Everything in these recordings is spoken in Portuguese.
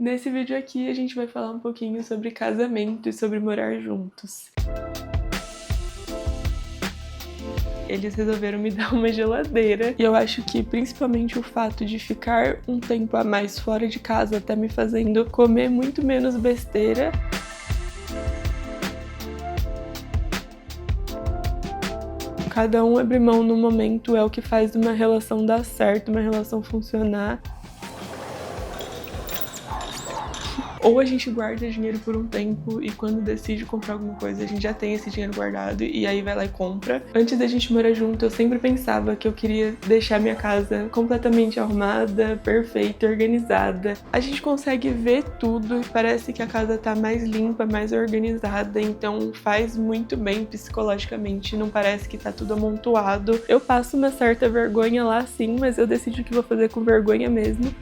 Nesse vídeo aqui a gente vai falar um pouquinho sobre casamento e sobre morar juntos. Eles resolveram me dar uma geladeira e eu acho que principalmente o fato de ficar um tempo a mais fora de casa tá me fazendo comer muito menos besteira. Cada um abrir mão no momento é o que faz uma relação dar certo, uma relação funcionar. Ou a gente guarda dinheiro por um tempo e quando decide comprar alguma coisa, a gente já tem esse dinheiro guardado e aí vai lá e compra. Antes da gente morar junto, eu sempre pensava que eu queria deixar minha casa completamente arrumada, perfeita, organizada. A gente consegue ver tudo e parece que a casa tá mais limpa, mais organizada, então faz muito bem psicologicamente, não parece que tá tudo amontoado. Eu passo uma certa vergonha lá sim, mas eu decido que vou fazer com vergonha mesmo.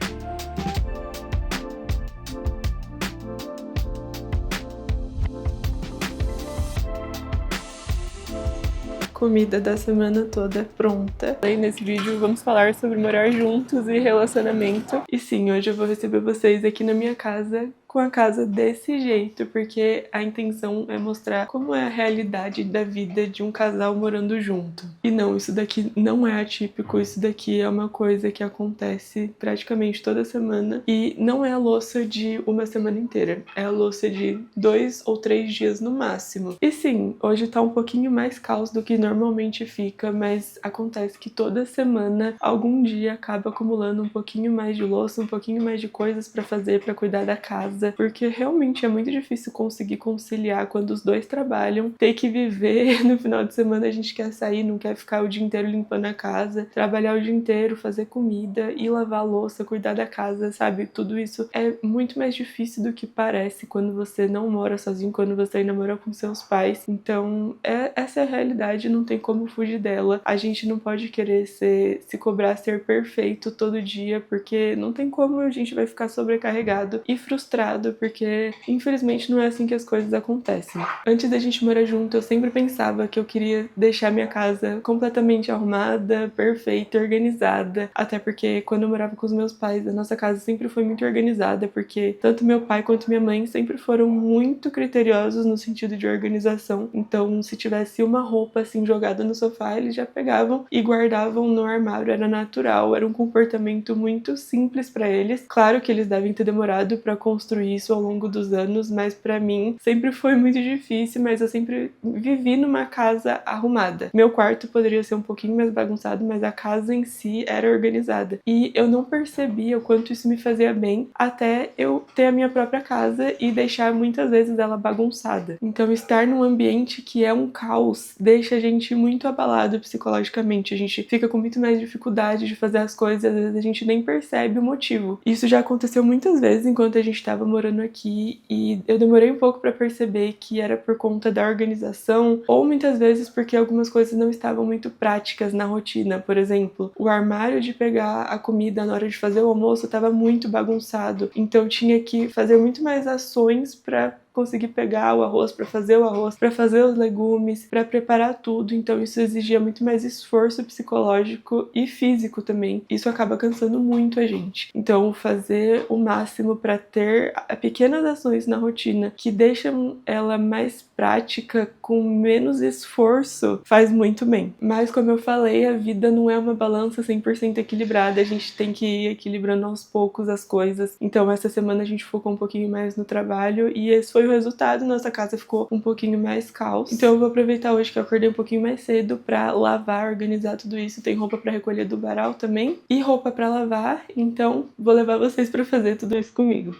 Comida da semana toda pronta. Aí nesse vídeo vamos falar sobre morar juntos e relacionamento. E sim, hoje eu vou receber vocês aqui na minha casa, com a casa desse jeito, porque a intenção é mostrar como é a realidade da vida de um casal morando junto. E não, isso daqui não é atípico, isso daqui é uma coisa que acontece praticamente toda semana e não é a louça de uma semana inteira, é a louça de 2 ou 3 dias no máximo. E sim, hoje tá um pouquinho mais caos do que normalmente fica, mas acontece que toda semana, algum dia acaba acumulando um pouquinho mais de louça, um pouquinho mais de coisas pra fazer, pra cuidar da casa, porque realmente é muito difícil conseguir conciliar quando os dois trabalham, ter que viver no final de semana, a gente quer sair, não quer ficar o dia inteiro limpando a casa, trabalhar o dia inteiro, fazer comida e lavar a louça, cuidar da casa, sabe? Tudo isso é muito mais difícil do que parece quando você não mora sozinho, quando você ainda mora com seus pais. Então, essa é a realidade, não tem como fugir dela. A gente não pode querer se cobrar ser perfeito todo dia, porque não tem como, a gente vai ficar sobrecarregado e frustrado, porque infelizmente não é assim que as coisas acontecem. Antes da gente morar junto, eu sempre pensava que eu queria deixar minha casa completamente arrumada, perfeita, organizada, até porque quando eu morava com os meus pais, a nossa casa sempre foi muito organizada, porque tanto meu pai quanto minha mãe sempre foram muito criteriosos no sentido de organização. Então, se tivesse uma roupa assim jogada no sofá, eles já pegavam e guardavam no armário, era natural, era um comportamento muito simples para eles. Claro que eles devem ter demorado para construir isso ao longo dos anos, mas pra mim sempre foi muito difícil, mas eu sempre vivi numa casa arrumada. Meu quarto poderia ser um pouquinho mais bagunçado, mas a casa em si era organizada. E eu não percebia o quanto isso me fazia bem até eu ter a minha própria casa e deixar muitas vezes ela bagunçada. Então estar num ambiente que é um caos deixa a gente muito abalado psicologicamente. A gente fica com muito mais dificuldade de fazer as coisas, às vezes a gente nem percebe o motivo. Isso já aconteceu muitas vezes enquanto a gente estava morando aqui e eu demorei um pouco para perceber que era por conta da organização ou muitas vezes porque algumas coisas não estavam muito práticas na rotina. Por exemplo, o armário de pegar a comida na hora de fazer o almoço estava muito bagunçado, então tinha que fazer muito mais ações para conseguir pegar o arroz, para fazer o arroz, para fazer os legumes, para preparar tudo. Então isso exigia muito mais esforço psicológico e físico também. Isso acaba cansando muito a gente. Então fazer o máximo para ter pequenas ações na rotina que deixam ela mais prática, com menos esforço, faz muito bem. Mas como eu falei, a vida não é uma balança 100% equilibrada, a gente tem que ir equilibrando aos poucos as coisas. Então essa semana a gente focou um pouquinho mais no trabalho e esse foi o resultado, nossa casa ficou um pouquinho mais caos. Então eu vou aproveitar hoje que eu acordei um pouquinho mais cedo pra lavar, organizar tudo isso. Tem roupa pra recolher do varal também e roupa pra lavar, então vou levar vocês pra fazer tudo isso comigo.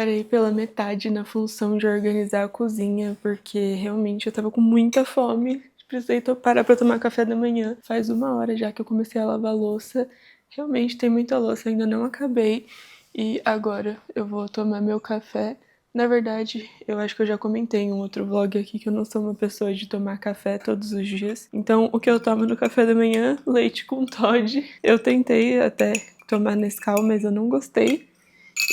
parei pela metade na função de organizar a cozinha, porque realmente eu tava com muita fome. Precisei parar pra tomar café da manhã. Faz 1 hora já que eu comecei a lavar a louça. Realmente tem muita louça, ainda não acabei. E agora eu vou tomar meu café. Na verdade, eu acho que eu já comentei em um outro vlog aqui que eu não sou uma pessoa de tomar café todos os dias. Então, o que eu tomo no café da manhã? Leite com Toddy. Eu tentei até tomar Nescau, mas eu não gostei.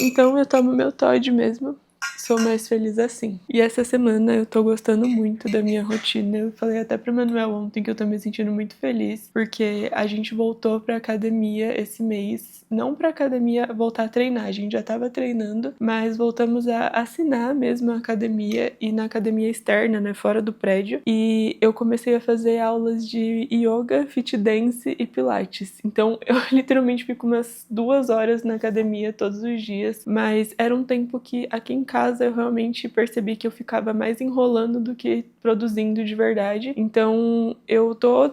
Então eu tomo meu Toddy mesmo. Sou mais feliz assim. E essa semana eu tô gostando muito da minha rotina. Eu falei até pro Manuel ontem que eu tô me sentindo muito feliz, porque a gente voltou pra academia esse mês. Não pra academia voltar a treinar, a gente já tava treinando, mas voltamos a assinar mesmo a academia, e na academia externa, né, fora do prédio. E eu comecei a fazer aulas de yoga, fit dance e pilates. Então eu literalmente fico umas 2 horas na academia todos os dias, mas era um tempo que aqui em casa eu realmente percebi que eu ficava mais enrolando do que produzindo de verdade. Então eu tô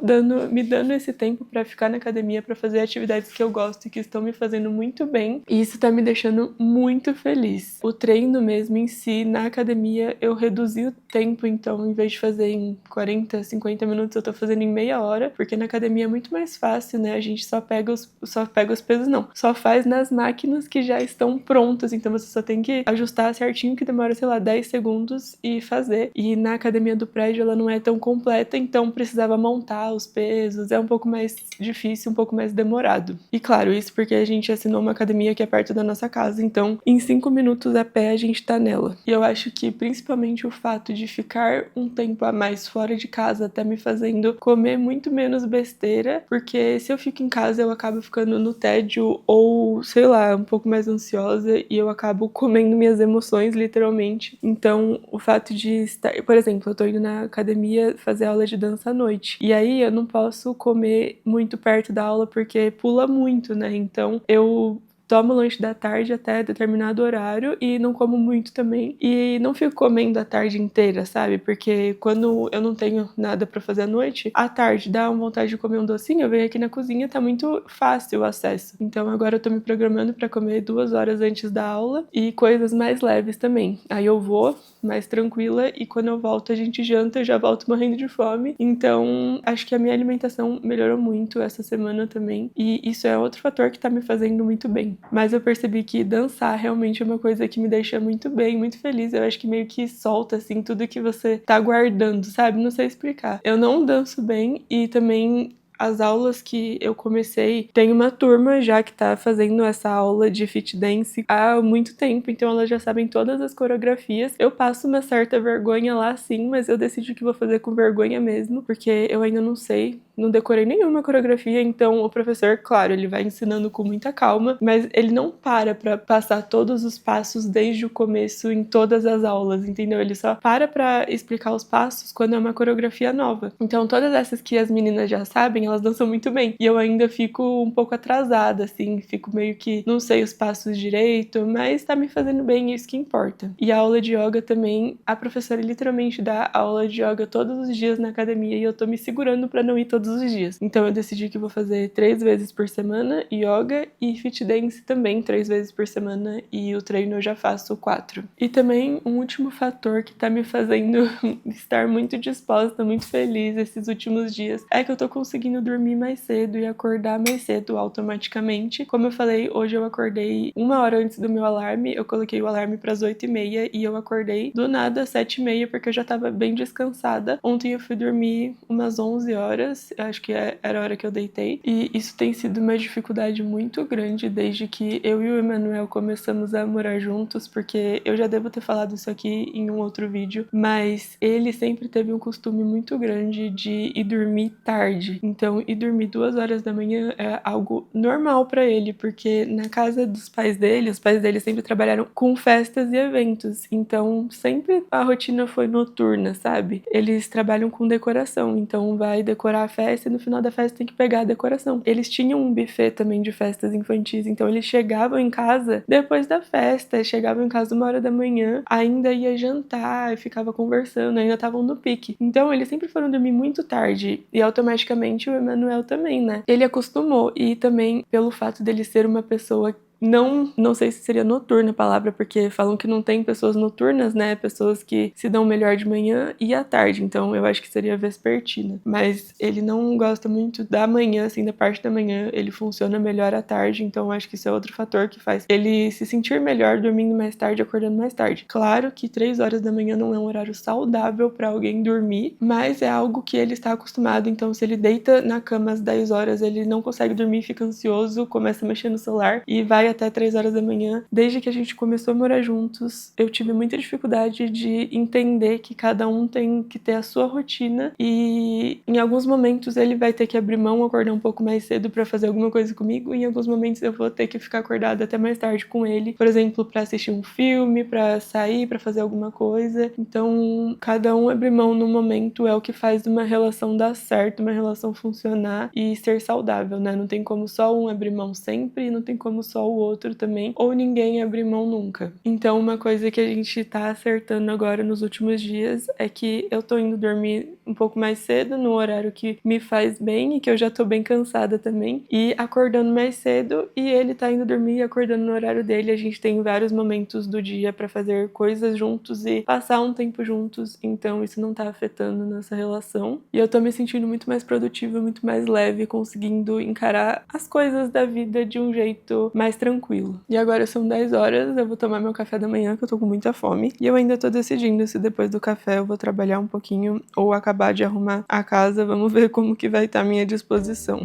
me dando esse tempo pra ficar na academia, pra fazer atividades que eu gosto e que estão me fazendo muito bem, e isso tá me deixando muito feliz. O treino mesmo em si, na academia, eu reduzi o tempo, então em vez de fazer em 40, 50 minutos, eu tô fazendo em meia hora, porque na academia é muito mais fácil, né? A gente só pega os pesos, não. Só faz nas máquinas que já estão prontas, então você só tem que ajustar certinho, que demora, sei lá, 10 segundos e fazer. E na academia do prédio ela não é tão completa, então precisava montar os pesos, é um pouco mais difícil, um pouco mais demorado. E claro, isso porque a gente assinou uma academia que é perto da nossa casa, então em 5 minutos a pé a gente tá nela. E eu acho que principalmente o fato de ficar um tempo a mais fora de casa tá me fazendo comer muito menos besteira, porque se eu fico em casa eu acabo ficando no tédio ou, sei lá, um pouco mais ansiosa, e eu acabo comendo minhas emoções, literalmente. Então, o fato de estar... Por exemplo, eu tô indo na academia fazer aula de dança à noite, e aí eu não posso comer muito perto da aula porque pula muito, né? Então, eu tomo lanche da tarde até determinado horário e não como muito também. E não fico comendo a tarde inteira, sabe? Porque quando eu não tenho nada pra fazer à noite, à tarde dá uma vontade de comer um docinho, eu venho aqui na cozinha, tá muito fácil o acesso. Então agora eu tô me programando pra comer 2 horas antes da aula e coisas mais leves também. Aí eu vou mais tranquila e quando eu volto a gente janta, eu já volto morrendo de fome. Então acho que a minha alimentação melhorou muito essa semana também. E isso é outro fator que tá me fazendo muito bem. Mas eu percebi que dançar realmente é uma coisa que me deixa muito bem, muito feliz. Eu acho que meio que solta, assim, tudo que você tá guardando, sabe? Não sei explicar. Eu não danço bem e também... As aulas que eu comecei, tem uma turma já que tá fazendo essa aula de fit dance há muito tempo, então elas já sabem todas as coreografias. Eu passo uma certa vergonha lá sim, mas eu decidi que vou fazer com vergonha mesmo, porque eu ainda não sei, não decorei nenhuma coreografia, então o professor, claro, ele vai ensinando com muita calma, mas ele não para pra passar todos os passos desde o começo em todas as aulas, entendeu? Ele só para explicar os passos quando é uma coreografia nova. Então todas essas que as meninas já sabem, elas dançam muito bem. E eu ainda fico um pouco atrasada, assim, fico meio que não sei os passos direito, mas tá me fazendo bem, isso que importa. E a aula de yoga também, a professora literalmente dá aula de yoga todos os dias na academia e eu tô me segurando pra não ir todos os dias. Então eu decidi que vou fazer 3 vezes por semana yoga e fit dance também 3 vezes por semana, e o treino eu já faço 4. E também um último fator que tá me fazendo estar muito disposta, muito feliz esses últimos dias, é que eu tô conseguindo dormir mais cedo e acordar mais cedo automaticamente. Como eu falei, hoje eu acordei 1 hora antes do meu alarme, eu coloquei o alarme para as 8h30 e eu acordei do nada às 7h30 porque eu já tava bem descansada. Ontem eu fui dormir umas 11 horas, eu acho que era a hora que eu deitei, e isso tem sido uma dificuldade muito grande desde que eu e o Emanuel começamos a morar juntos, porque eu já devo ter falado isso aqui em um outro vídeo, mas ele sempre teve um costume muito grande de ir dormir tarde. Então, ir dormir 2 horas da manhã é algo normal pra ele, porque na casa dos pais dele, os pais dele sempre trabalharam com festas e eventos, então sempre a rotina foi noturna, sabe? Eles trabalham com decoração, então vai decorar a festa e no final da festa tem que pegar a decoração. Eles tinham um buffet também de festas infantis, então eles chegavam em casa depois da festa, chegavam em casa 1 hora da manhã, ainda ia jantar, ficava conversando, ainda estavam no pique. Então eles sempre foram dormir muito tarde e automaticamente o Emanuel também, né? Ele acostumou, e também pelo fato dele ser uma pessoa não sei se seria noturna a palavra, porque falam que não tem pessoas noturnas, né? Pessoas que se dão melhor de manhã e à tarde, então eu acho que seria vespertina. Mas ele não gosta muito da manhã, assim, da parte da manhã, ele funciona melhor à tarde, então eu acho que isso é outro fator que faz ele se sentir melhor dormindo mais tarde, acordando mais tarde. Claro que 3 horas da manhã não é um horário saudável para alguém dormir, mas é algo que ele está acostumado, então se ele deita na cama às 10 horas, ele não consegue dormir, fica ansioso, começa a mexer no celular e vai até 3 horas da manhã. Desde que a gente começou a morar juntos, eu tive muita dificuldade de entender que cada um tem que ter a sua rotina e em alguns momentos ele vai ter que abrir mão, acordar um pouco mais cedo para fazer alguma coisa comigo, e em alguns momentos eu vou ter que ficar acordada até mais tarde com ele, por exemplo, para assistir um filme, para sair, para fazer alguma coisa. Então, cada um abrir mão no momento é o que faz uma relação dar certo, uma relação funcionar e ser saudável, né? Não tem como só um abrir mão sempre e não tem como só o outro também, ou ninguém abrir mão nunca. Então, uma coisa que a gente tá acertando agora nos últimos dias é que eu tô indo dormir um pouco mais cedo, no horário que me faz bem e que eu já tô bem cansada também, e acordando mais cedo, e ele tá indo dormir e acordando no horário dele. A gente tem vários momentos do dia pra fazer coisas juntos e passar um tempo juntos, então isso não tá afetando nossa relação. E eu tô me sentindo muito mais produtiva, muito mais leve, conseguindo encarar as coisas da vida de um jeito mais tranquilo. E agora são 10 horas, eu vou tomar meu café da manhã, que eu tô com muita fome, e eu ainda tô decidindo se depois do café eu vou trabalhar um pouquinho ou acabar de arrumar a casa. Vamos ver como que vai estar a minha disposição.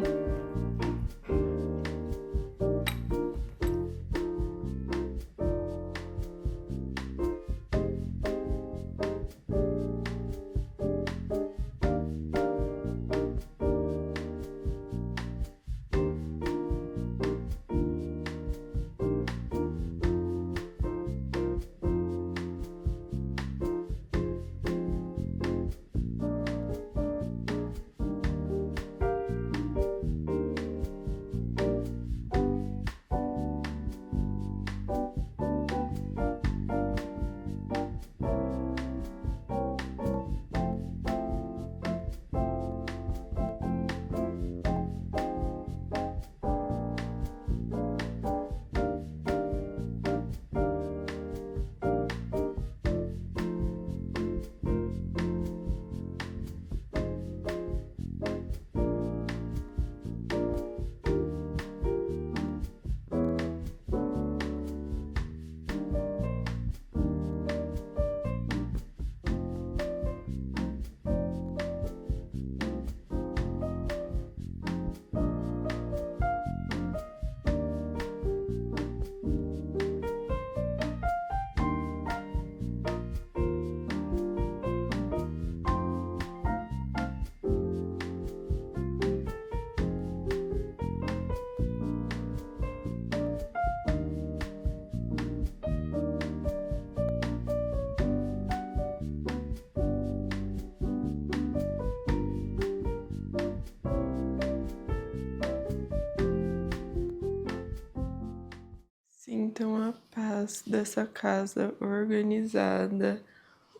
Sintam a paz dessa casa organizada.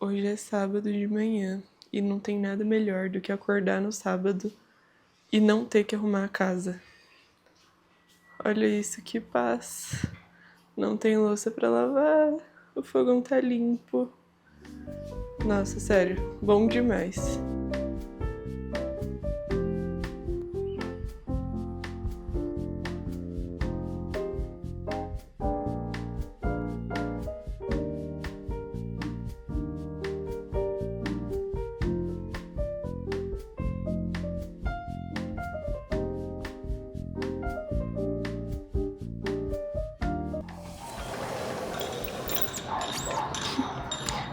Hoje é sábado de manhã e não tem nada melhor do que acordar no sábado e não ter que arrumar a casa. Olha isso, que paz. Não tem louça pra lavar, o fogão tá limpo. Nossa, sério, bom demais.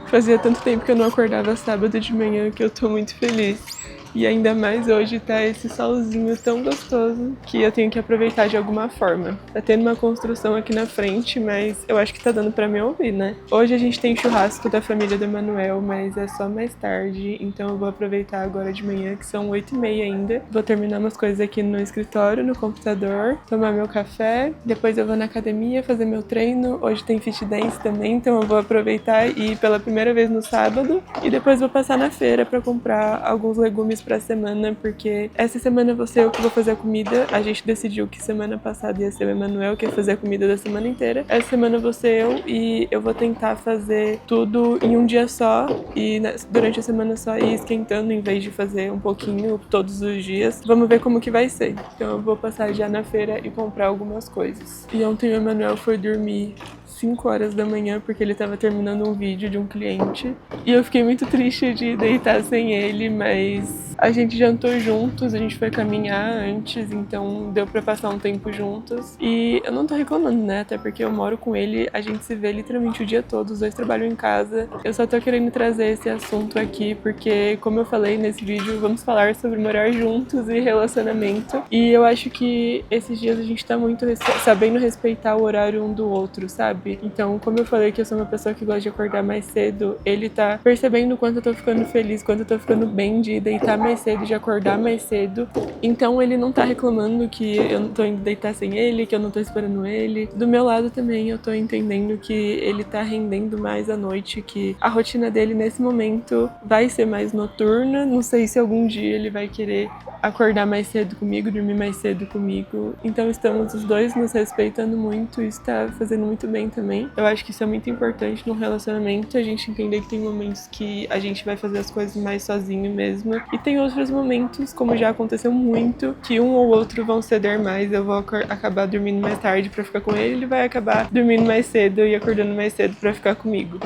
Fazia tanto tempo que eu não acordava sábado de manhã que eu tô muito feliz. E ainda mais hoje tá esse solzinho tão gostoso que eu tenho que aproveitar de alguma forma. Tá tendo uma construção aqui na frente, mas eu acho que tá dando pra me ouvir, né? Hoje a gente tem churrasco da família do Emanuel, mas é só mais tarde, então eu vou aproveitar agora de manhã, que são 8h30 ainda. Vou terminar umas coisas aqui no escritório, no computador, tomar meu café, depois eu vou na academia fazer meu treino. Hoje tem fit dance também, então eu vou aproveitar e ir pela primeira vez no sábado, e depois vou passar na feira pra comprar alguns legumes planos pra semana, porque essa semana vou ser eu que vou fazer a comida. A gente decidiu que semana passada ia ser o Emanuel que ia fazer a comida da semana inteira. Essa semana vou ser eu e eu vou tentar fazer tudo em um dia só e durante a semana só ir esquentando em vez de fazer um pouquinho todos os dias. Vamos ver como que vai ser. Então eu vou passar já na feira e comprar algumas coisas. E ontem o Emanuel foi dormir 5 horas da manhã porque ele tava terminando um vídeo de um cliente. E eu fiquei muito triste de deitar sem ele, mas a gente jantou juntos, a gente foi caminhar antes, então deu pra passar um tempo juntos. E eu não tô reclamando, né? Até porque eu moro com ele, a gente se vê literalmente o dia todo, os dois trabalham em casa. Eu só tô querendo trazer esse assunto aqui porque, como eu falei nesse vídeo, vamos falar sobre morar juntos e relacionamento. E eu acho que esses dias a gente tá muito sabendo respeitar o horário um do outro, sabe? Então, como eu falei que eu sou uma pessoa que gosta de acordar mais cedo, ele tá percebendo o quanto eu tô ficando feliz, quanto eu tô ficando bem de deitar mais cedo, de acordar mais cedo. Então ele não tá reclamando que eu não tô indo deitar sem ele, que eu não tô esperando ele. Do meu lado também eu tô entendendo que ele tá rendendo mais à noite, que a rotina dele nesse momento vai ser mais noturna. Não sei se algum dia ele vai querer acordar mais cedo comigo, dormir mais cedo comigo. Então estamos os dois nos respeitando muito e isso tá fazendo muito bem também. Eu acho que isso é muito importante num relacionamento, a gente entender que tem momentos que a gente vai fazer as coisas mais sozinho mesmo. E tem outros momentos, como já aconteceu muito, que um ou outro vão ceder mais. Eu vou acabar dormindo mais tarde pra ficar com ele vai acabar dormindo mais cedo e acordando mais cedo pra ficar comigo.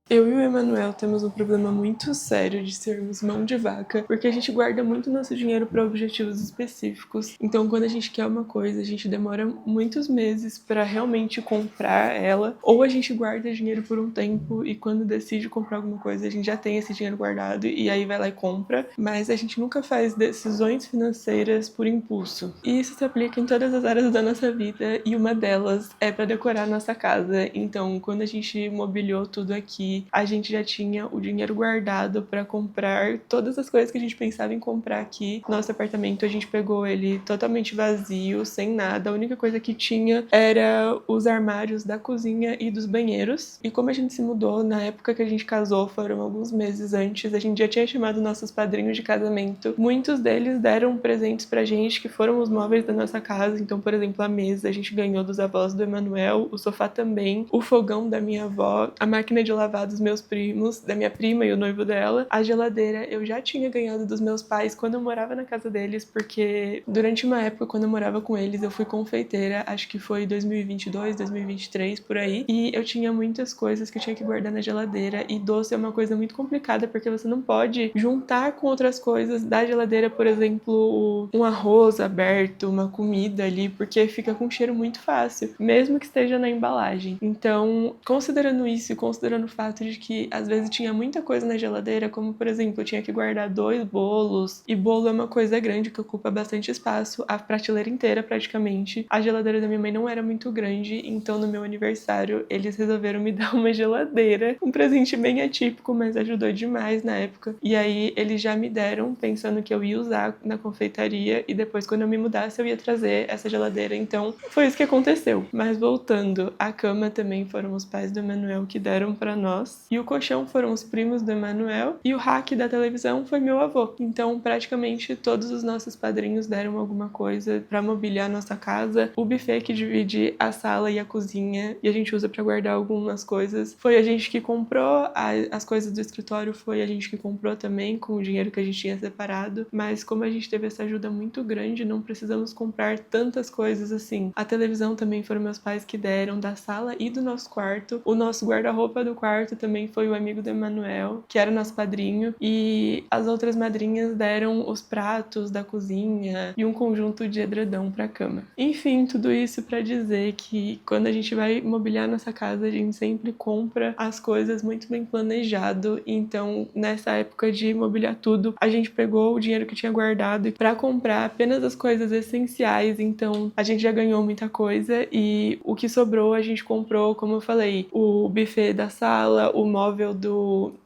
Eu e o Emanuel temos um problema muito sério de sermos mão de vaca, porque a gente guarda muito nosso dinheiro para objetivos específicos. Então, quando a gente quer uma coisa, a gente demora muitos meses para realmente comprar ela, ou a gente guarda dinheiro por um tempo e quando decide comprar alguma coisa, a gente já tem esse dinheiro guardado e aí vai lá e compra, mas a gente nunca faz decisões financeiras por impulso. E isso se aplica em todas as áreas da nossa vida e uma delas é para decorar nossa casa. Então, quando a gente mobiliou tudo aqui, a gente já tinha o dinheiro guardado para comprar todas as coisas que a gente pensava em comprar aqui. Nosso apartamento, a gente pegou ele totalmente vazio, sem nada. A única coisa que tinha era os armários da cozinha e dos banheiros. E como a gente se mudou, na época que a gente casou, foram alguns meses antes, a gente já tinha chamado nossos padrinhos de casamento. Muitos deles deram presentes pra gente, que foram os móveis da nossa casa. Então, por exemplo, a mesa a gente ganhou dos avós do Emanuel, o sofá também, o fogão da minha avó, a máquina de lavar dos meus primos, da minha prima e o noivo dela. A geladeira eu já tinha ganhado dos meus pais quando eu morava na casa deles, porque durante uma época, quando eu morava com eles, eu fui confeiteira, acho que foi 2022, 2023, por aí, e eu tinha muitas coisas que eu tinha que guardar na geladeira, e doce é uma coisa muito complicada, porque você não pode juntar com outras coisas da geladeira, por exemplo, um arroz aberto, uma comida ali, porque fica com um cheiro muito fácil, mesmo que esteja na embalagem. Então, considerando isso e considerando o fato de que às vezes tinha muita coisa na geladeira, como por exemplo, eu tinha que guardar 2 bolos, e bolo é uma coisa grande que ocupa bastante espaço, a prateleira inteira praticamente. A geladeira da minha mãe não era muito grande, então no meu aniversário eles resolveram me dar uma geladeira, um presente bem atípico, mas ajudou demais na época. E aí eles já me deram pensando que eu ia usar na confeitaria e depois quando eu me mudasse eu ia trazer essa geladeira, então foi isso que aconteceu. Mas voltando, a cama também foram os pais do Emanuel que deram pra nós, e o colchão foram os primos do Emanuel, e o rack da televisão foi meu avô. Então praticamente todos os nossos padrinhos deram alguma coisa pra mobiliar nossa casa. O buffet que divide a sala e a cozinha e a gente usa pra guardar algumas coisas foi a gente que comprou, as coisas do escritório foi a gente que comprou também com o dinheiro que a gente tinha separado, mas como a gente teve essa ajuda muito grande, não precisamos comprar tantas coisas assim. A televisão também foram meus pais que deram, da sala e do nosso quarto. O nosso guarda-roupa do quarto também foi o amigo do Emanuel, que era nosso padrinho, e as outras madrinhas deram os pratos da cozinha e um conjunto de edredom pra cama. Enfim, tudo isso pra dizer que quando a gente vai mobiliar nossa casa, a gente sempre compra as coisas muito bem planejado. Então, nessa época de mobiliar tudo, a gente pegou o dinheiro que tinha guardado pra comprar apenas as coisas essenciais. Então, a gente já ganhou muita coisa e o que sobrou a gente comprou, como eu falei, o buffet da sala, sala, o móvel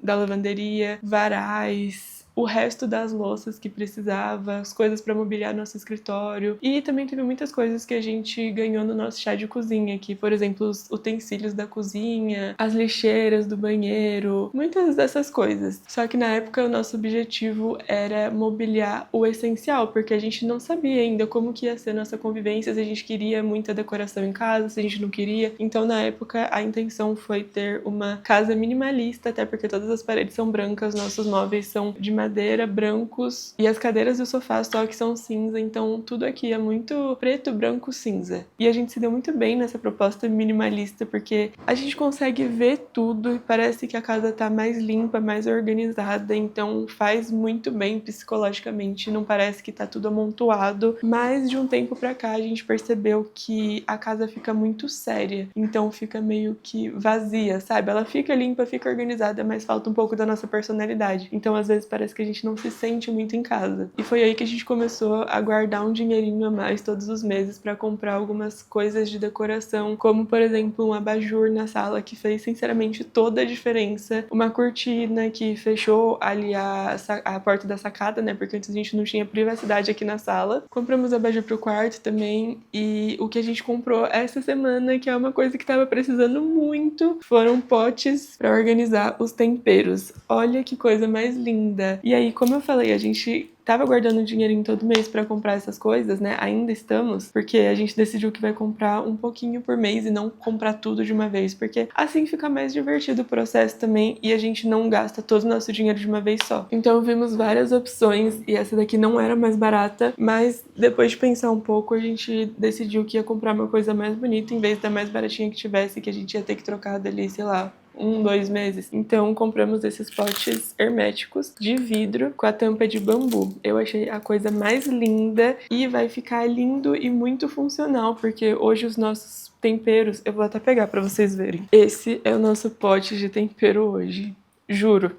da lavanderia, varais, o resto das louças que precisava, as coisas para mobiliar nosso escritório. E também teve muitas coisas que a gente ganhou no nosso chá de cozinha, que, por exemplo, os utensílios da cozinha, as lixeiras do banheiro, muitas dessas coisas. Só que na época o nosso objetivo era mobiliar o essencial, porque a gente não sabia ainda como que ia ser nossa convivência, se a gente queria muita decoração em casa, se a gente não queria. Então, na época, a intenção foi ter uma casa minimalista, até porque todas as paredes são brancas, nossos móveis são de madeira, brancos, e as cadeiras e o sofá só que são cinza, então tudo aqui é muito preto, branco, cinza. E a gente se deu muito bem nessa proposta minimalista, porque a gente consegue ver tudo e parece que a casa tá mais limpa, mais organizada, então faz muito bem psicologicamente, não parece que tá tudo amontoado. Mas de um tempo pra cá a gente percebeu que a casa fica muito séria, então fica meio que vazia, sabe? Ela fica limpa, fica organizada, mas falta um pouco da nossa personalidade. Então às vezes parece que a gente não se sente muito em casa. E foi aí que a gente começou a guardar um dinheirinho a mais todos os meses para comprar algumas coisas de decoração, como por exemplo um abajur na sala que fez sinceramente toda a diferença, uma cortina que fechou ali a porta da sacada, né, porque antes a gente não tinha privacidade aqui na sala. Compramos abajur pro quarto também, e o que a gente comprou essa semana, que é uma coisa que tava precisando muito, foram potes para organizar os temperos. Olha que coisa mais linda! E aí, como eu falei, a gente tava guardando dinheirinho todo mês pra comprar essas coisas, né? Ainda estamos, porque a gente decidiu que vai comprar um pouquinho por mês e não comprar tudo de uma vez, porque assim fica mais divertido o processo também e a gente não gasta todo o nosso dinheiro de uma vez só. Então vimos várias opções e essa daqui não era mais barata, mas depois de pensar um pouco, a gente decidiu que ia comprar uma coisa mais bonita em vez da mais baratinha que tivesse, que a gente ia ter que trocar dali, sei lá, 2 meses. Então compramos esses potes herméticos de vidro com a tampa de bambu. Eu achei a coisa mais linda e vai ficar lindo e muito funcional, porque hoje os nossos temperos, eu vou até pegar pra vocês verem. Esse é o nosso pote de tempero hoje, juro.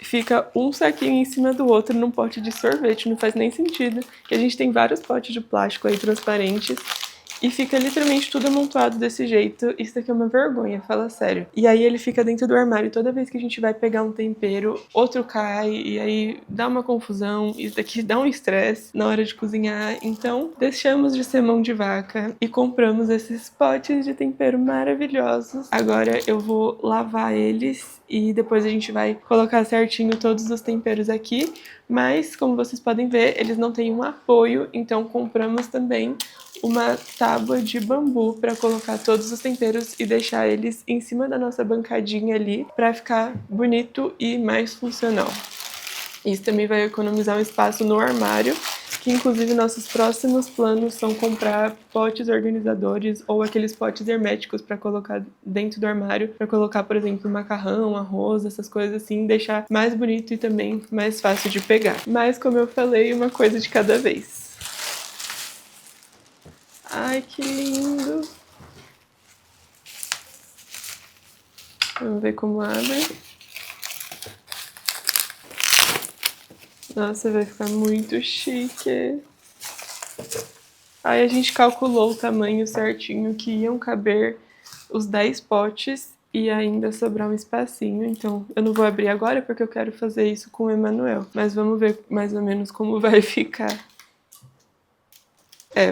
Fica um saquinho em cima do outro num pote de sorvete, não faz nem sentido. E a gente tem vários potes de plástico aí transparentes e fica literalmente tudo amontoado desse jeito. Isso daqui é uma vergonha, fala sério. E aí ele fica dentro do armário. Toda vez que a gente vai pegar um tempero, outro cai. E aí dá uma confusão. Isso daqui dá um estresse na hora de cozinhar. Então deixamos de ser mão de vaca e compramos esses potes de tempero maravilhosos. Agora eu vou lavar eles e depois a gente vai colocar certinho todos os temperos aqui. Mas, como vocês podem ver, eles não têm um apoio. Então compramos também uma tábua de bambu para colocar todos os temperos e deixar eles em cima da nossa bancadinha ali para ficar bonito e mais funcional. Isso também vai economizar um espaço no armário, que inclusive nossos próximos planos são comprar potes organizadores ou aqueles potes herméticos para colocar dentro do armário, para colocar, por exemplo, macarrão, arroz, essas coisas assim, deixar mais bonito e também mais fácil de pegar. Mas, como eu falei, uma coisa de cada vez. Ai, que lindo! Vamos ver como abre. Nossa, vai ficar muito chique. Aí a gente calculou o tamanho certinho que iam caber os 10 potes e ainda sobrar um espacinho. Então eu não vou abrir agora porque eu quero fazer isso com o Emanuel. Mas vamos ver mais ou menos como vai ficar.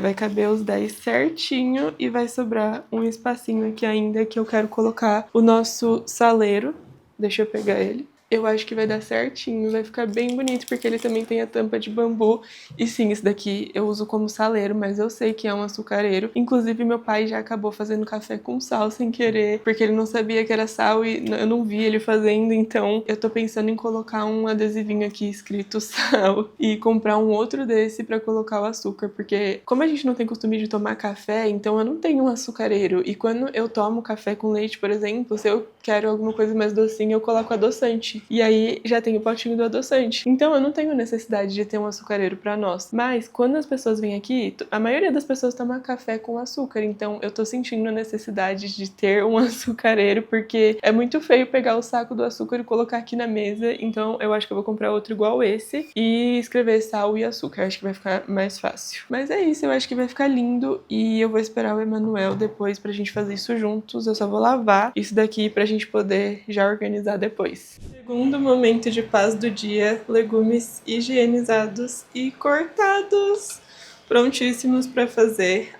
Vai caber os 10 certinho e vai sobrar um espacinho aqui ainda que eu quero colocar o nosso saleiro. Deixa eu pegar ele. Eu acho que vai dar certinho, vai ficar bem bonito, porque ele também tem a tampa de bambu. E sim, esse daqui eu uso como saleiro, mas eu sei que é um açucareiro. Inclusive, meu pai já acabou fazendo café com sal sem querer, porque ele não sabia que era sal e eu não vi ele fazendo. Então, eu tô pensando em colocar um adesivinho aqui escrito sal e comprar um outro desse pra colocar o açúcar, porque como a gente não tem costume de tomar café, então eu não tenho um açucareiro. E quando eu tomo café com leite, por exemplo, se eu quero alguma coisa mais docinha, eu coloco adoçante. leite. E aí já tem o potinho do adoçante. Então eu não tenho necessidade de ter um açucareiro pra nós. Mas quando as pessoas vêm aqui, a maioria das pessoas toma café com açúcar. Então eu tô sentindo a necessidade de ter um açucareiro, porque é muito feio pegar o saco do açúcar e colocar aqui na mesa. Então eu acho que eu vou comprar outro igual esse e escrever sal e açúcar. Acho que vai ficar mais fácil. Mas é isso, eu acho que vai ficar lindo e eu vou esperar o Emanuel depois pra gente fazer isso juntos. Eu só vou lavar isso daqui pra gente poder já organizar depois. Segundo momento de paz do dia, legumes higienizados e cortados, prontíssimos pra fazer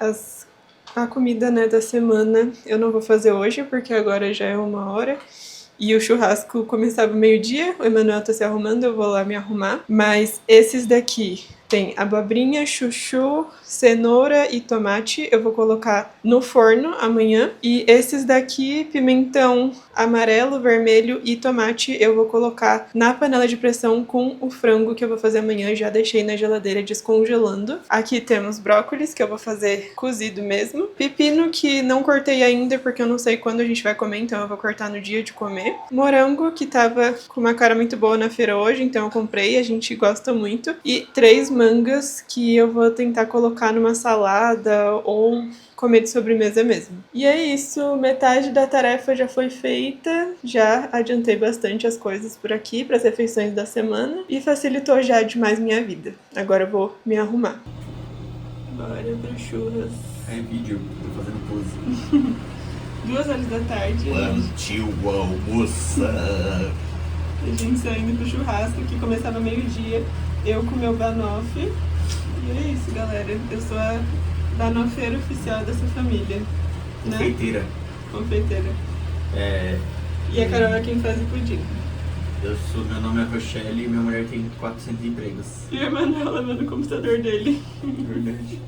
a comida, né, da semana. Eu não vou fazer hoje porque agora já é 1h e o churrasco começava meio-dia. O Emanuel tá se arrumando, eu vou lá me arrumar. Mas esses daqui tem abobrinha, chuchu, cenoura e tomate. Eu vou colocar no forno amanhã. E esses daqui, pimentão amarelo, vermelho e tomate, eu vou colocar na panela de pressão com o frango que eu vou fazer amanhã. Já deixei na geladeira descongelando. Aqui temos brócolis, que eu vou fazer cozido mesmo. Pepino, que não cortei ainda, porque eu não sei quando a gente vai comer, então eu vou cortar no dia de comer. Morango, que tava com uma cara muito boa na feira hoje, então eu comprei, a gente gosta muito. E 3 mangas, que eu vou tentar colocar numa salada ou comer de sobremesa mesmo. E é isso, metade da tarefa já foi feita, já adiantei bastante as coisas por aqui para as refeições da semana e facilitou já demais minha vida. Agora eu vou me arrumar. Bora pro churras. É vídeo, tô fazendo pose. 2h da tarde. Plantiu almoçar. A gente saindo pro churrasco que começava meio-dia. Eu com meu banoffee. E é isso, galera. Eu sou a banofeira oficial dessa família. Né? Confeiteira. Confeiteira. E a Carol é quem faz o pudim. Meu nome é Rochelle e minha mulher tem 400 empregos. E o Emanuel lavando o computador dele. Verdade.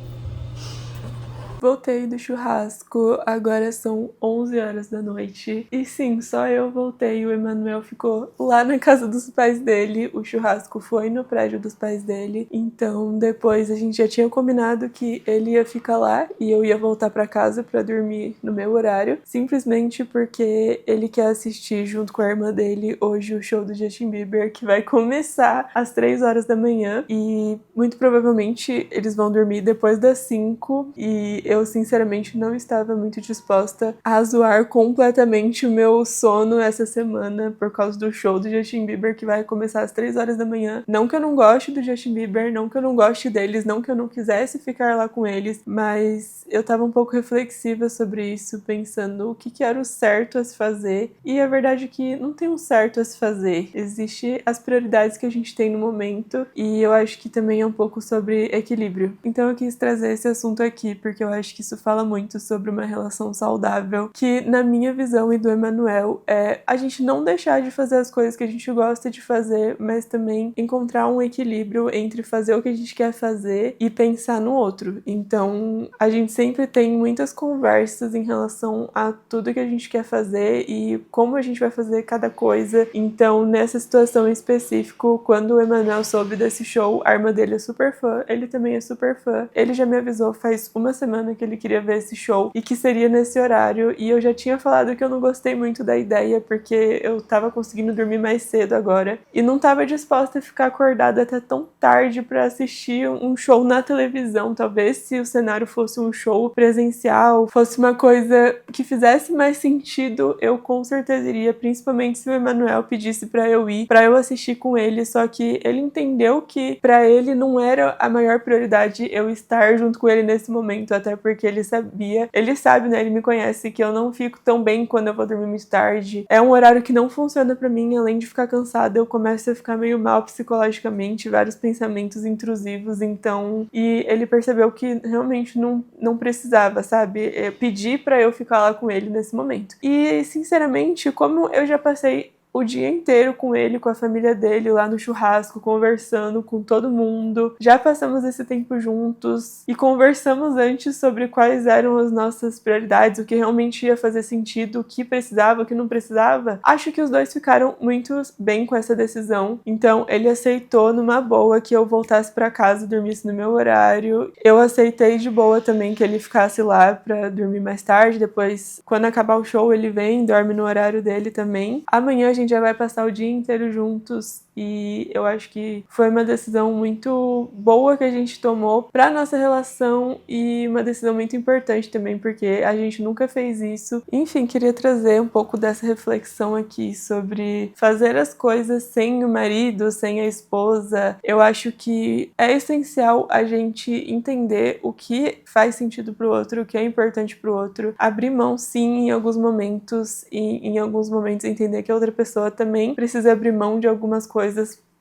Voltei do churrasco, agora são 11h da noite. E sim, só eu voltei, o Emanuel ficou lá na casa dos pais dele. O churrasco foi no prédio dos pais dele. Então depois a gente já tinha combinado que ele ia ficar lá e eu ia voltar pra casa pra dormir no meu horário. Simplesmente porque ele quer assistir junto com a irmã dele hoje o show do Justin Bieber, que vai começar às 3h da manhã. E muito provavelmente eles vão dormir depois das 5 e eu sinceramente não estava muito disposta a zoar completamente o meu sono essa semana por causa do show do Justin Bieber que vai começar às 3h da manhã. Não que eu não goste do Justin Bieber, não que eu não goste deles, não que eu não quisesse ficar lá com eles, mas eu tava um pouco reflexiva sobre isso, pensando o que era o certo a se fazer. E a verdade é que não tem um certo a se fazer. Existem as prioridades que a gente tem no momento e eu acho que também é um pouco sobre equilíbrio. Então eu quis trazer esse assunto aqui porque eu acho que isso fala muito sobre uma relação saudável, que na minha visão e do Emanuel é a gente não deixar de fazer as coisas que a gente gosta de fazer, mas também encontrar um equilíbrio entre fazer o que a gente quer fazer e pensar no outro. Então a gente sempre tem muitas conversas em relação a tudo que a gente quer fazer e como a gente vai fazer cada coisa. Então nessa situação em específico, quando o Emanuel soube desse show, a irmã dele é super fã, ele também é super fã. Ele já me avisou faz uma semana que ele queria ver esse show e que seria nesse horário, e eu já tinha falado que eu não gostei muito da ideia porque eu tava conseguindo dormir mais cedo agora e não tava disposta a ficar acordada até tão tarde pra assistir um show na televisão. Talvez se o cenário fosse um show presencial, fosse uma coisa que fizesse mais sentido, eu com certeza iria, principalmente se o Emanuel pedisse pra eu ir, pra eu assistir com ele, só que ele entendeu que pra ele não era a maior prioridade eu estar junto com ele nesse momento, até porque ele sabe, né, ele me conhece, que eu não fico tão bem quando eu vou dormir muito tarde. É um horário que não funciona pra mim, além de ficar cansada, eu começo a ficar meio mal psicologicamente, vários pensamentos intrusivos, então... E ele percebeu que realmente não precisava, sabe, pedir pra eu ficar lá com ele nesse momento. E, sinceramente, como eu já passei o dia inteiro com ele, com a família dele, lá no churrasco, conversando com todo mundo. Já passamos esse tempo juntos e conversamos antes sobre quais eram as nossas prioridades, o que realmente ia fazer sentido, o que precisava, o que não precisava. Acho que os dois ficaram muito bem com essa decisão. Então, ele aceitou numa boa que eu voltasse pra casa, dormisse no meu horário. Eu aceitei de boa também que ele ficasse lá pra dormir mais tarde. Depois, quando acabar o show, ele vem, dorme no horário dele também. Amanhã a gente gente já vai passar o dia inteiro juntos e eu acho que foi uma decisão muito boa que a gente tomou pra nossa relação e uma decisão muito importante também, porque a gente nunca fez isso. Enfim, queria trazer um pouco dessa reflexão aqui sobre fazer as coisas sem o marido, sem a esposa. Eu acho que é essencial a gente entender o que faz sentido pro outro, o que é importante pro outro, abrir mão sim em alguns momentos e em alguns momentos entender que a outra pessoa também precisa abrir mão de algumas coisas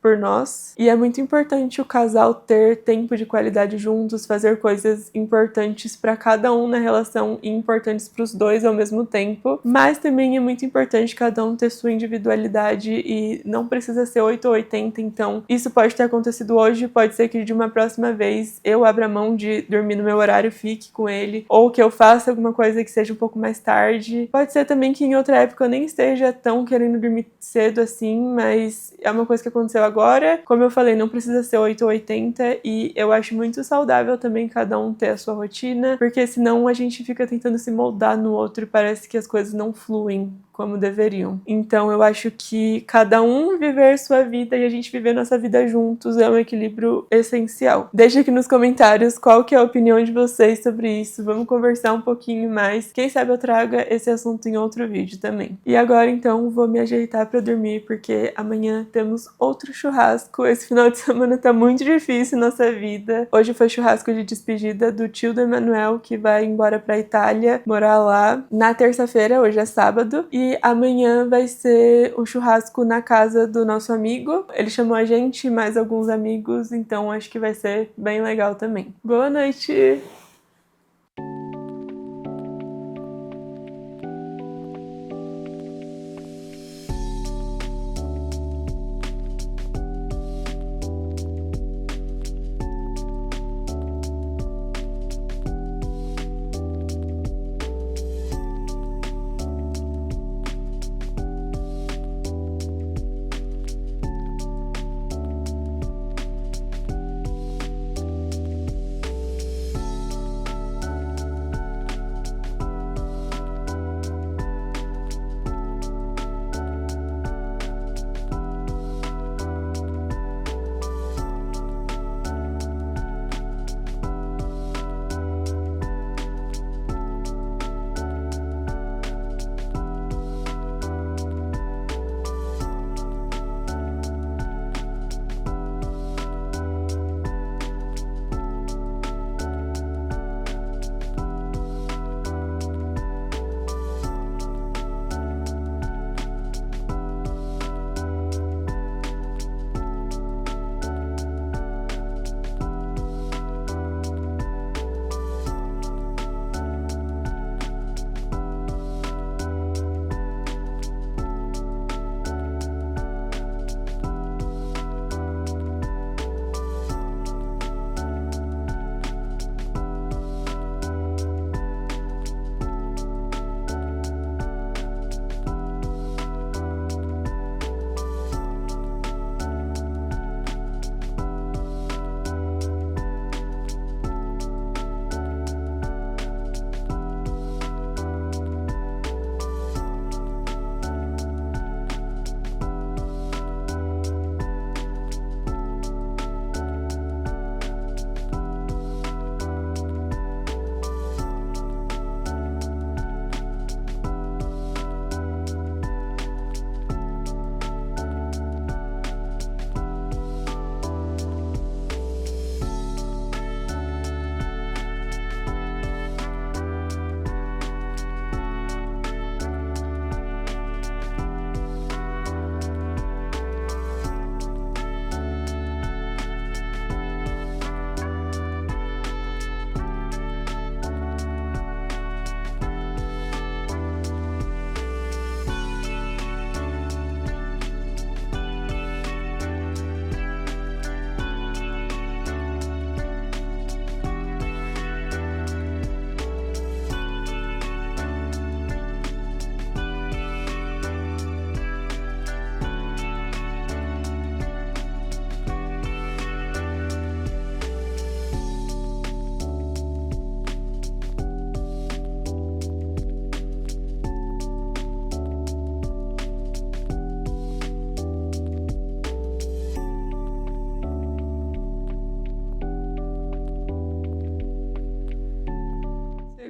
por nós. E é muito importante o casal ter tempo de qualidade juntos, fazer coisas importantes para cada um na relação e importantes para os dois ao mesmo tempo. Mas também é muito importante cada um ter sua individualidade e não precisa ser 8 ou 80. Então, isso pode ter acontecido hoje, pode ser que de uma próxima vez eu abra mão de dormir no meu horário, fique com ele, ou que eu faça alguma coisa que seja um pouco mais tarde. Pode ser também que em outra época eu nem esteja tão querendo dormir cedo assim, mas é uma coisa que aconteceu agora. Como eu falei, não precisa ser 8 ou 80 e eu acho muito saudável também cada um ter a sua rotina, porque senão a gente fica tentando se moldar no outro e parece que as coisas não fluem como deveriam. Então eu acho que cada um viver sua vida e a gente viver nossa vida juntos é um equilíbrio essencial. Deixa aqui nos comentários qual que é a opinião de vocês sobre isso. Vamos conversar um pouquinho mais. Quem sabe eu traga esse assunto em outro vídeo também. E agora então vou me ajeitar pra dormir porque amanhã temos outro churrasco. Esse final de semana tá muito difícil em nossa vida. Hoje foi churrasco de despedida do tio do Emanuel, que vai embora pra Itália, morar lá na terça-feira, hoje é sábado, e amanhã vai ser o churrasco na casa do nosso amigo. Ele chamou a gente, mais alguns amigos, então acho que vai ser bem legal também. Boa noite!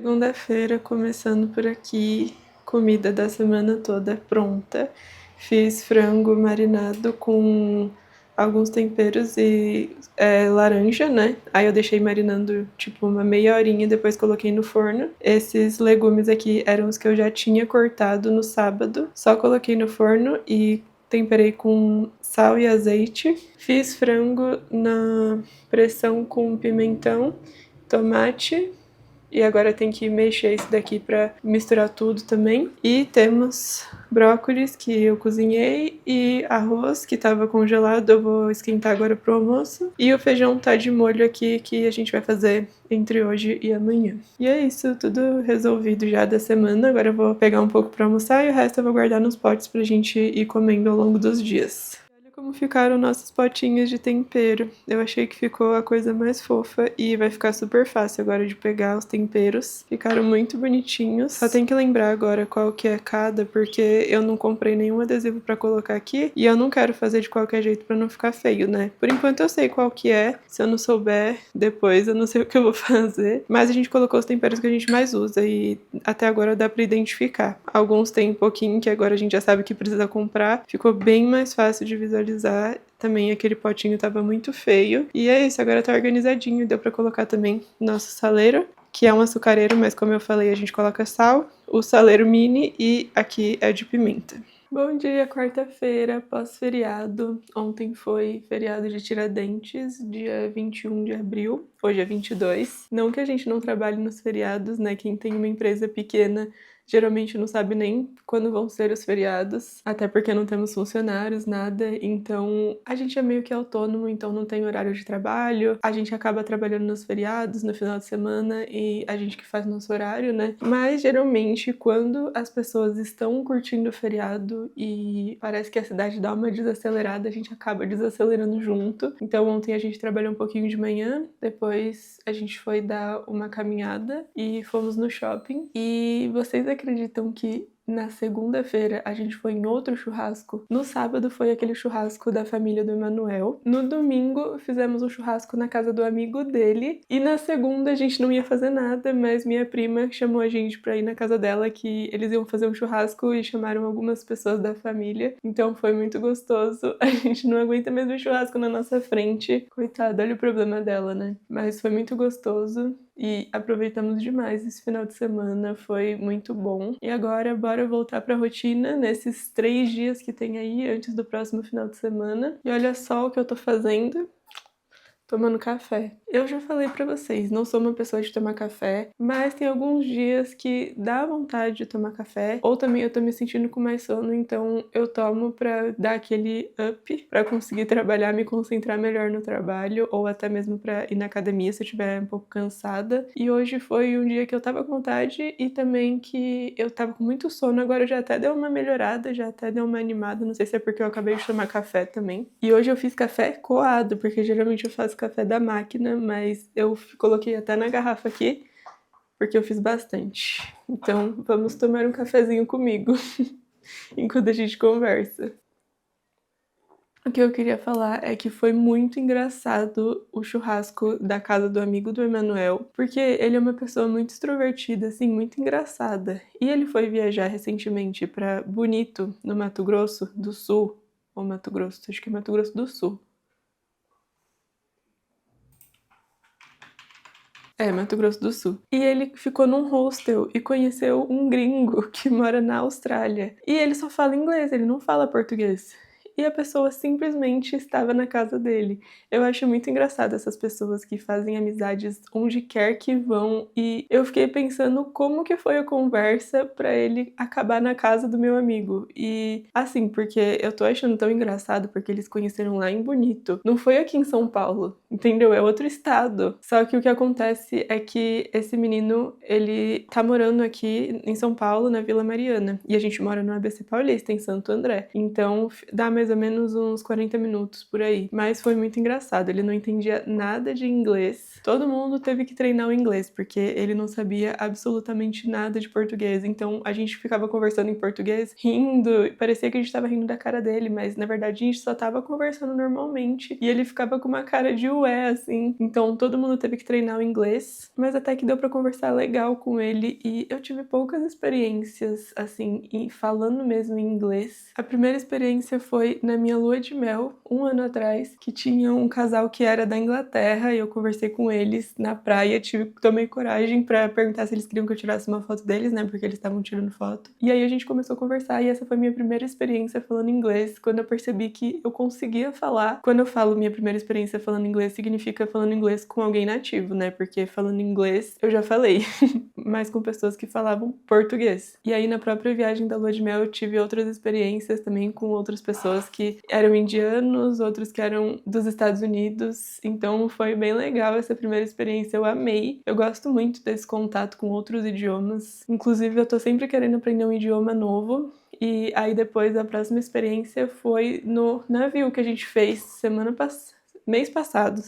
Segunda-feira, começando por aqui, comida da semana toda pronta. Fiz frango marinado com alguns temperos e laranja, né? Aí eu deixei marinando tipo uma meia horinha e depois coloquei no forno. Esses legumes aqui eram os que eu já tinha cortado no sábado, só coloquei no forno e temperei com sal e azeite. Fiz frango na pressão com pimentão, tomate. E agora tem que mexer isso daqui pra misturar tudo também. E temos brócolis que eu cozinhei e arroz que tava congelado, eu vou esquentar agora pro almoço. E o feijão tá de molho aqui que a gente vai fazer entre hoje e amanhã. E é isso, tudo resolvido já da semana. Agora eu vou pegar um pouco pra almoçar e o resto eu vou guardar nos potes pra gente ir comendo ao longo dos dias. Como ficaram nossos potinhos de tempero. Eu achei que ficou a coisa mais fofa e vai ficar super fácil agora de pegar os temperos. Ficaram muito bonitinhos. Só tem que lembrar agora qual que é cada, porque eu não comprei nenhum adesivo pra colocar aqui e eu não quero fazer de qualquer jeito pra não ficar feio, né? Por enquanto eu sei qual que é. Se eu não souber depois, eu não sei o que eu vou fazer. Mas a gente colocou os temperos que a gente mais usa e até agora dá pra identificar. Alguns tem um pouquinho que agora a gente já sabe que precisa comprar. Ficou bem mais fácil de visualizar. Também aquele potinho tava muito feio. E é isso, agora tá organizadinho. Deu pra colocar também nosso saleiro, que é um açucareiro, mas como eu falei, a gente coloca sal, o saleiro mini e aqui é de pimenta. Bom dia, quarta-feira, pós-feriado. Ontem foi feriado de Tiradentes, dia 21 de abril. Hoje é 22. Não que a gente não trabalhe nos feriados, né? Quem tem uma empresa pequena geralmente não sabe nem quando vão ser os feriados, até porque não temos funcionários, nada, então a gente é meio que autônomo, então não tem horário de trabalho, a gente acaba trabalhando nos feriados, no final de semana, e a gente que faz nosso horário, né? Mas geralmente quando as pessoas estão curtindo o feriado e parece que a cidade dá uma desacelerada, a gente acaba desacelerando junto. Então ontem a gente trabalhou um pouquinho de manhã, depois a gente foi dar uma caminhada e fomos no shopping. E vocês acreditam que na segunda-feira a gente foi em outro churrasco? No sábado foi aquele churrasco da família do Emanuel. No domingo fizemos um churrasco na casa do amigo dele. E na segunda a gente não ia fazer nada, mas minha prima chamou a gente pra ir na casa dela, que eles iam fazer um churrasco e chamaram algumas pessoas da família. Então foi muito gostoso. A gente não aguenta mesmo o churrasco na nossa frente. Coitada, olha o problema dela, né? Mas foi muito gostoso. E aproveitamos demais esse final de semana, foi muito bom. E agora, bora voltar pra rotina nesses 3 dias que tem aí, antes do próximo final de semana. E olha só o que eu tô fazendo. Tomando café. Eu já falei pra vocês, não sou uma pessoa de tomar café, mas tem alguns dias que dá vontade de tomar café, ou também eu tô me sentindo com mais sono, então eu tomo pra dar aquele up, pra conseguir trabalhar, me concentrar melhor no trabalho, ou até mesmo pra ir na academia se eu estiver um pouco cansada. E hoje foi um dia que eu tava com vontade e também que eu tava com muito sono, agora já até deu uma melhorada, já até deu uma animada, não sei se é porque eu acabei de tomar café também. E hoje eu fiz café coado, porque geralmente eu faço café da máquina, mas eu coloquei até na garrafa aqui, porque eu fiz bastante. Então, vamos tomar um cafezinho comigo, enquanto a gente conversa. O que eu queria falar é que foi muito engraçado o churrasco da casa do amigo do Emanuel, porque ele é uma pessoa muito extrovertida, assim, muito engraçada. E ele foi viajar recentemente pra Bonito, no Mato Grosso do Sul, ou Mato Grosso, acho que é Mato Grosso do Sul. É, Mato Grosso do Sul. E ele ficou num hostel e conheceu um gringo que mora na Austrália. E ele só fala inglês, ele não fala português. E a pessoa simplesmente estava na casa dele. Eu acho muito engraçado essas pessoas que fazem amizades onde quer que vão. E eu fiquei pensando como que foi a conversa pra ele acabar na casa do meu amigo. E assim, porque eu tô achando tão engraçado porque eles conheceram lá em Bonito. Não foi aqui em São Paulo, entendeu? É outro estado. Só que o que acontece é que esse menino, ele tá morando aqui em São Paulo, na Vila Mariana. E a gente mora no ABC Paulista, em Santo André. Então dá mais ou menos uns 40 minutos por aí. Mas foi muito engraçado, ele não entendia nada de inglês. Todo mundo teve que treinar o inglês, porque ele não sabia absolutamente nada de português. Então a gente ficava conversando em português, rindo, e parecia que a gente tava rindo da cara dele, mas na verdade a gente só tava conversando normalmente. E ele ficava com uma cara de ué, assim. Então todo mundo teve que treinar o inglês, mas até que deu pra conversar legal com ele e eu tive poucas experiências, assim, falando mesmo em inglês. A primeira experiência foi na minha lua de mel, 1 ano atrás, que tinha um casal que era da Inglaterra e eu conversei com eles na praia, tomei coragem pra perguntar se eles queriam que eu tirasse uma foto deles, né, porque eles estavam tirando foto. E aí a gente começou a conversar e essa foi a minha primeira experiência falando inglês, quando eu percebi que eu conseguia falar. Quando eu falo minha primeira experiência falando inglês, significa falando inglês com alguém nativo, né, porque falando inglês eu já falei, mas com pessoas que falavam português. E aí na própria viagem da lua de mel eu tive outras experiências também com outras pessoas que eram indianos, outros que eram dos Estados Unidos, então foi bem legal essa primeira experiência, eu amei. Eu gosto muito desse contato com outros idiomas, inclusive eu tô sempre querendo aprender um idioma novo. E aí depois a próxima experiência foi no navio que a gente fez mês passado,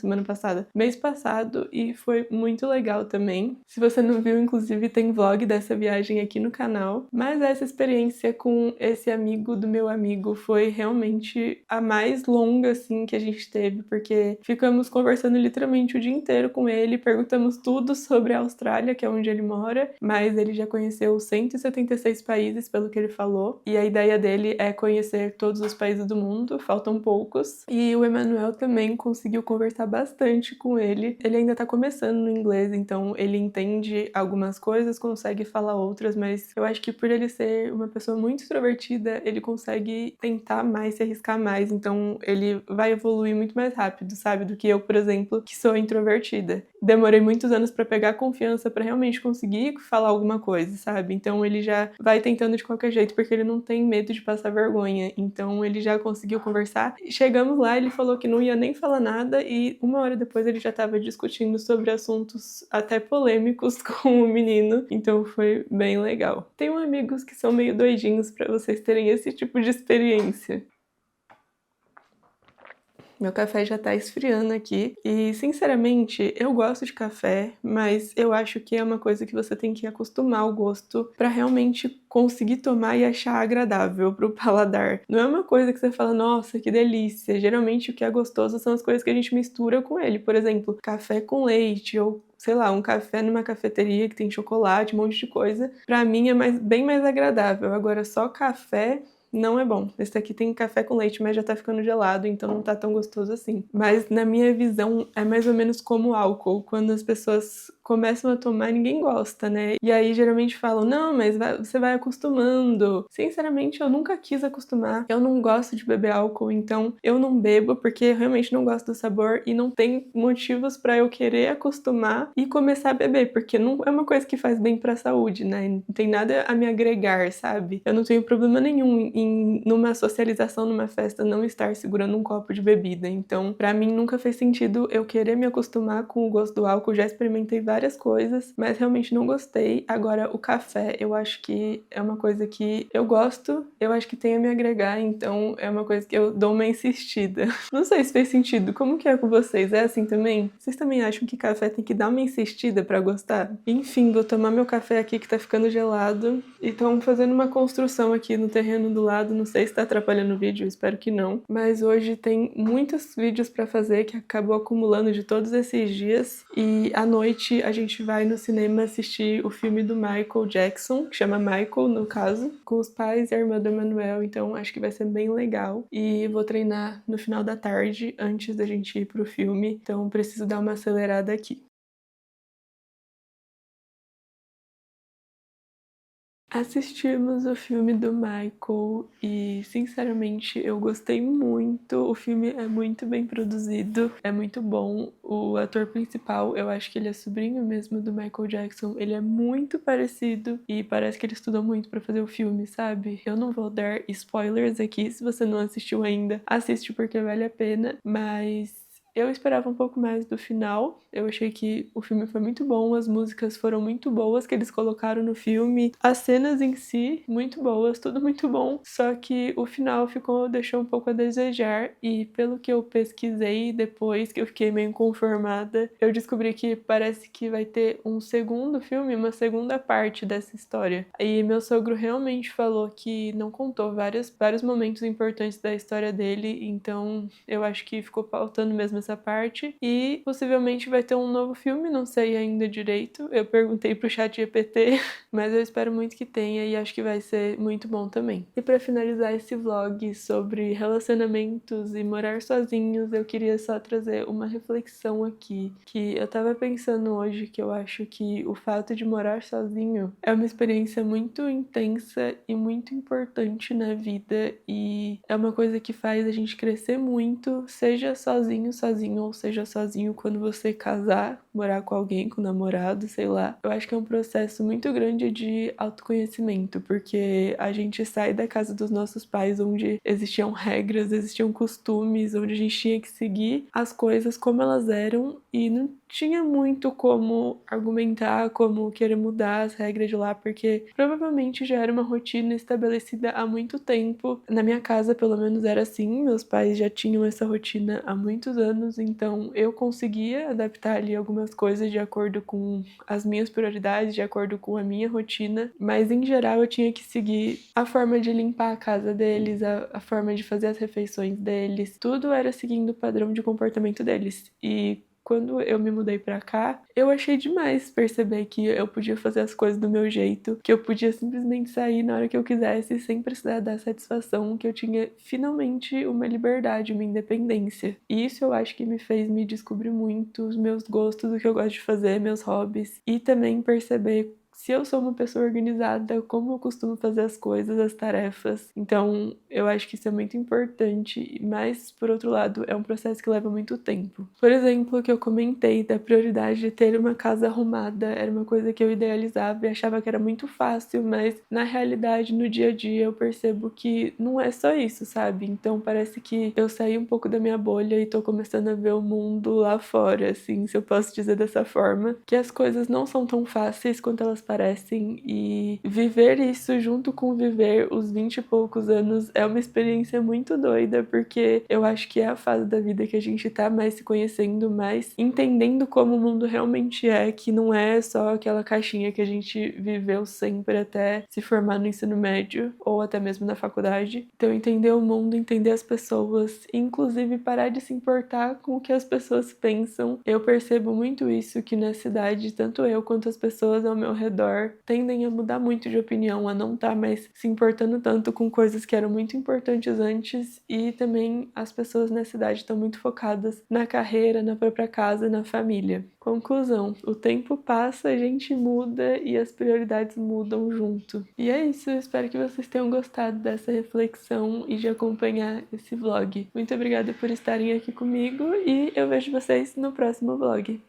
e foi muito legal também. Se você não viu, inclusive tem vlog dessa viagem aqui no canal, mas essa experiência com esse amigo do meu amigo foi realmente a mais longa, assim, que a gente teve, porque ficamos conversando literalmente o dia inteiro com ele, perguntamos tudo sobre a Austrália, que é onde ele mora, mas ele já conheceu 176 países, pelo que ele falou, e a ideia dele é conhecer todos os países do mundo, faltam poucos, e o Emanuel também conseguiu conversar bastante com ele. Ele ainda tá começando no inglês, então ele entende algumas coisas, consegue falar outras, mas eu acho que por ele ser uma pessoa muito extrovertida, ele consegue tentar mais, se arriscar mais, então ele vai evoluir muito mais rápido, sabe? Do que eu, por exemplo, que sou introvertida. Demorei muitos anos pra pegar confiança pra realmente conseguir falar alguma coisa, sabe? Então ele já vai tentando de qualquer jeito, porque ele não tem medo de passar vergonha, então ele já conseguiu conversar. Chegamos lá, ele falou que não ia nem falar nada e 1 hora depois ele já estava discutindo sobre assuntos até polêmicos com o menino, então foi bem legal. Tenho amigos que são meio doidinhos para vocês terem esse tipo de experiência. Meu café já tá esfriando aqui e, sinceramente, eu gosto de café, mas eu acho que é uma coisa que você tem que acostumar o gosto pra realmente conseguir tomar e achar agradável pro paladar. Não é uma coisa que você fala, nossa, que delícia. Geralmente o que é gostoso são as coisas que a gente mistura com ele. Por exemplo, café com leite ou sei lá, um café numa cafeteria que tem chocolate, um monte de coisa. Pra mim é bem mais agradável. Agora, só café não é bom. Esse daqui tem café com leite, mas já tá ficando gelado, então não tá tão gostoso assim. Mas na minha visão, é mais ou menos como álcool. Quando as pessoas começam a tomar, ninguém gosta, né? E aí geralmente falam, não, mas você vai acostumando. Sinceramente, eu nunca quis acostumar. Eu não gosto de beber álcool, então eu não bebo porque eu realmente não gosto do sabor e não tem motivos pra eu querer acostumar e começar a beber, porque não é uma coisa que faz bem pra saúde, né? Não tem nada a me agregar, sabe? Eu não tenho problema nenhum numa socialização, numa festa, não estar segurando um copo de bebida. Então, pra mim, nunca fez sentido eu querer me acostumar com o gosto do álcool. Já experimentei várias coisas, mas realmente não gostei. Agora, o café, eu acho que é uma coisa que eu gosto, eu acho que tem a me agregar, então é uma coisa que eu dou uma insistida. Não sei se fez sentido. Como que é com vocês? É assim também? Vocês também acham que café tem que dar uma insistida pra gostar? Enfim, vou tomar meu café aqui que tá ficando gelado e estão fazendo uma construção aqui no terreno do lado. Não sei se tá atrapalhando o vídeo, espero que não. Mas hoje tem muitos vídeos pra fazer que acabou acumulando de todos esses dias. E à noite a gente vai no cinema assistir o filme do Michael Jackson, que chama Michael, no caso, com os pais e a irmã do Emanuel. Então acho que vai ser bem legal. E vou treinar no final da tarde, antes da gente ir pro filme. Então preciso dar uma acelerada aqui. Assistimos o filme do Michael e, sinceramente, eu gostei muito. O filme é muito bem produzido, é muito bom. O ator principal, eu acho que ele é sobrinho mesmo do Michael Jackson. Ele é muito parecido e parece que ele estudou muito pra fazer o filme, sabe? Eu não vou dar spoilers aqui, se você não assistiu ainda, assiste porque vale a pena, mas Eu esperava um pouco mais do final, eu achei que o filme foi muito bom, as músicas foram muito boas que eles colocaram no filme, as cenas em si, muito boas, tudo muito bom, só que o final deixou um pouco a desejar, e pelo que eu pesquisei depois, que eu fiquei meio inconformada, eu descobri que parece que vai ter um segundo filme, uma segunda parte dessa história. E meu sogro realmente falou que não contou vários momentos importantes da história dele, então eu acho que ficou faltando mesmo essa parte, e possivelmente vai ter um novo filme, não sei ainda direito, eu perguntei pro ChatGPT, mas eu espero muito que tenha e acho que vai ser muito bom também. E pra finalizar esse vlog sobre relacionamentos e morar sozinhos, eu queria só trazer uma reflexão aqui, que eu tava pensando hoje que eu acho que o fato de morar sozinho é uma experiência muito intensa e muito importante na vida, e é uma coisa que faz a gente crescer muito, seja sozinho ou seja sozinho quando você casar, morar com alguém, com um namorado, sei lá. Eu acho que é um processo muito grande de autoconhecimento, porque a gente sai da casa dos nossos pais, onde existiam regras, existiam costumes, onde a gente tinha que seguir as coisas como elas eram e não tinha muito como argumentar, como querer mudar as regras de lá, porque provavelmente já era uma rotina estabelecida há muito tempo. Na minha casa, pelo menos, era assim, meus pais já tinham essa rotina há muitos anos, então eu conseguia adaptar ali algumas coisas de acordo com as minhas prioridades, de acordo com a minha rotina, mas em geral eu tinha que seguir a forma de limpar a casa deles, a forma de fazer as refeições deles, tudo era seguindo o padrão de comportamento deles. E quando eu me mudei pra cá, eu achei demais perceber que eu podia fazer as coisas do meu jeito, que eu podia simplesmente sair na hora que eu quisesse sem precisar dar satisfação, que eu tinha finalmente uma liberdade, uma independência. E isso eu acho que me fez me descobrir muito os meus gostos, o que eu gosto de fazer, meus hobbies, e também perceber se eu sou uma pessoa organizada, como eu costumo fazer as coisas, as tarefas. Então, eu acho que isso é muito importante, mas, por outro lado, é um processo que leva muito tempo. Por exemplo, o que eu comentei da prioridade de ter uma casa arrumada, era uma coisa que eu idealizava e achava que era muito fácil, mas, na realidade, no dia a dia, eu percebo que não é só isso, sabe? Então, parece que eu saí um pouco da minha bolha e tô começando a ver o mundo lá fora, assim, se eu posso dizer dessa forma, que as coisas não são tão fáceis quanto elas parecem, e viver isso junto com viver os 20 e poucos anos é uma experiência muito doida, porque eu acho que é a fase da vida que a gente tá mais se conhecendo, mais entendendo como o mundo realmente é, que não é só aquela caixinha que a gente viveu sempre até se formar no ensino médio ou até mesmo na faculdade. Então entender o mundo, entender as pessoas, e inclusive parar de se importar com o que as pessoas pensam. Eu percebo muito isso, que na cidade, tanto eu quanto as pessoas ao meu redor tendem a mudar muito de opinião, a não estar mais se importando tanto com coisas que eram muito importantes antes, e também as pessoas na cidade estão muito focadas na carreira, na própria casa, na família. Conclusão, o tempo passa, a gente muda e as prioridades mudam junto. E é isso, eu espero que vocês tenham gostado dessa reflexão e de acompanhar esse vlog. Muito obrigada por estarem aqui comigo e eu vejo vocês no próximo vlog.